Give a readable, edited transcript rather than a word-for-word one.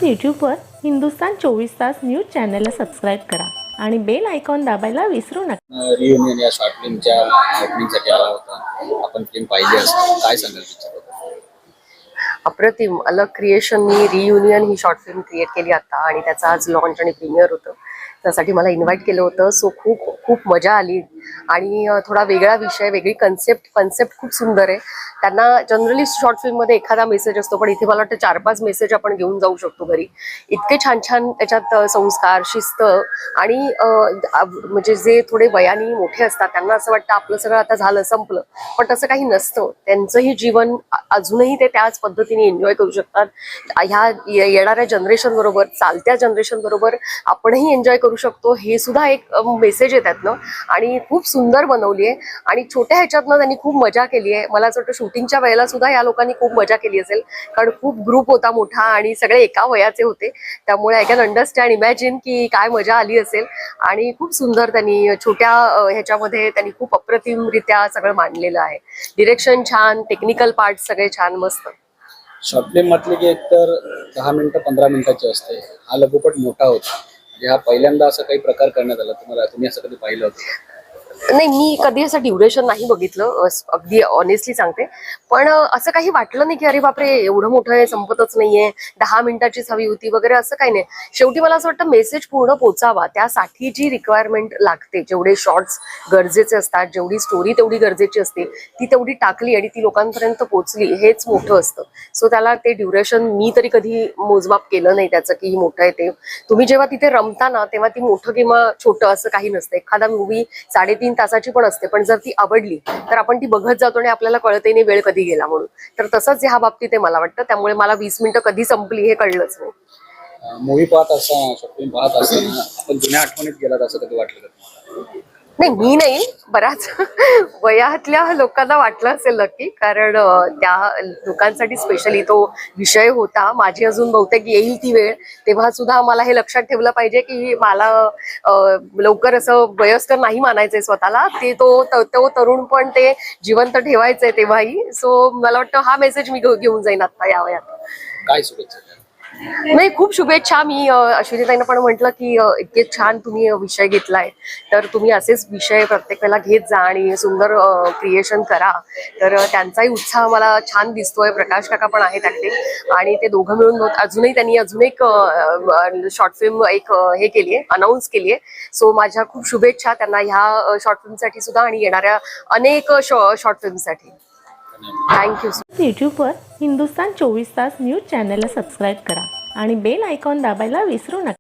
यूट्यूबवर हिंदुस्तान 24 तास न्यूज चॅनलला सबस्क्राईब करा आणि बेल आयकॉन दाबायला विसरू नका। रियुनियन या शॉर्ट फिल्मच्या ओपनिंगसाठी आला होता, आपण फिल्म पाहिली असते, काय सांगाल पिक्चरबद्दल? अप्रतिम अलग क्रिएशननी रियुनियन ही शॉर्ट फिल्म क्रिएट केली आता आणि त्याचा आज लॉन्च आणि प्रीमियर होतं। त्यासाठी मला इन्व्हाइट केलं होतं। सो खूप खूप मजा आली आणि थोडा वेगळा विषय, वेगळी कन्सेप्ट खूप सुंदर आहे। त्यांना जनरली शॉर्ट फिल्ममध्ये एखादा मेसेज असतो, पण इथे मला वाटतं 4-5 मेसेज आपण घेऊन जाऊ शकतो घरी। इतके छान छान त्याच्यात संस्कार, शिस्त आणि म्हणजे जे थोडे वयाने मोठे असतात त्यांना असं वाटतं आपलं सगळं आता झालं, संपलं, पण तसं काही नसतं। त्यांचंही जीवन अजूनही ते त्याच पद्धतीने एन्जॉय करू शकतात। ह्या येणाऱ्या जनरेशन बरोबर, चालत्या जनरेशन बरोबर आपणही एन्जॉय करू शकतो, हे सुद्धा एक मेसेज आहे त्यातनं आणि खूप सुंदर बनवली आहे आणि छोट्या ह्याच्यातनं त्यांनी खूप मजा केली आहे। मला असं वाटतं शूटिंगच्या वेळेला सुद्धा या लोकांनी खूप मजा केली असेल, कारण खूप ग्रुप होता मोठा आणि सगळे एका वयाचे होते, त्यामुळे आय कॅन अंडरस्टँड, इमॅजिन की काय मजा आली असेल। आणि खूप सुंदर त्यांनी छोट्या ह्याच्यामध्ये त्यांनी खूप अप्रतिमरित्या सगळं मांडलेलं आहे। डिरेक्शन छान, टेक्निकल पार्ट सगळे छान, मस्त। शॉर्ट फिल्म म्हटली की एकतर 10 मिनिटं 15 मिनिटाची असते, हा लघुपट मोठा होता, म्हणजे हा पहिल्यांदा असा काही प्रकार करण्यात आला, तुम्ही असं कधी पाहिलं होतं? नाही, मी कधी असं ड्युरेशन नाही बघितलं, अगदी ऑनेस्टली सांगते। पण असं काही वाटलं नाही की अरे बापरे एवढं मोठं आहे, संपतच नाहीये, 10 मिनिटाचीच हवी होती वगैरे, असं काही नाही। शेवटी मला असं वाटतं मेसेज पूर्ण पोचावा, त्यासाठी जी रिक्वायरमेंट लागते, जेवढे शॉर्ट्स गरजेचे असतात, जेवढी स्टोरी तेवढी गरजेची असते, ती तेवढी टाकली आणि ती लोकांपर्यंत पोचली, हेच मोठं असतं। सो त्याला ते ड्युरेशन मी तरी कधी मोजमाप केलं नाही त्याचं की मोठं आहे ते। तुम्ही जेव्हा तिथे रमता ना, तेव्हा ती मोठं किंवा छोटं असं काही नसतं। एखादा मूवी 3.5 तासाची पण असते, पण जर ती आवडली तर आपण ती बघत जातो आणि आपल्याला कळतही नाही वेळ कधी गेला म्हणून। तर तसंच ह्या बाबतीत आहे मला वाटतं, त्यामुळे मला 20 मिनिटं कधी संपली हे कळलंच नाही। मूवी पाहत असताना, शॉर्ट फिल्म पाहत असताना आपण जुन्या आठवणीत गेलात असं कधी वाटलं का तुम्हाला? नाही, मी नाही, बऱ्याच वयातल्या लोकांना वाटलं असेल नक्की, कारण त्या लोकांसाठी स्पेशली तो विषय होता। माझी अजून बहुतेक येईल ती वेळ, तेव्हा सुद्धा मला हे लक्षात ठेवलं पाहिजे की मला लवकर असं वयस्कर नाही मानायचंय स्वतःला, ते तो तरुण पण ते जिवंत ठेवायचंय तेव्हाही। सो मला वाटतं हा मेसेज मी घेऊन जाईन आता या वयात। काय शुभेच्छा? नाही, खूप शुभेच्छा। मी अश्विनीताईंना पण म्हटलं की इतके छान तुम्ही विषय घेतलाय, तर तुम्ही असेच विषय प्रत्येक वेळेला घेत जा आणि सुंदर क्रिएशन करा। तर त्यांचाही उत्साह मला छान दिसतोय। प्रकाश काका पण आहेत ऍक्टिव्ह आणि ते दोघं मिळून त्यांनी अजून एक शॉर्ट फिल्म हे केली आहे, अनाऊन्स केली आहे। सो माझ्या खूप शुभेच्छा त्यांना ह्या शॉर्ट फिल्मसाठी सुद्धा आणि येणाऱ्या अनेक शॉर्ट फिल्मसाठी। थँक्यू। यूट्यूबवर हिंदुस्तान 24 तास न्यूज चॅनलला सबस्क्राईब करा आणि बेल आयकॉन दाबायला विसरू नका।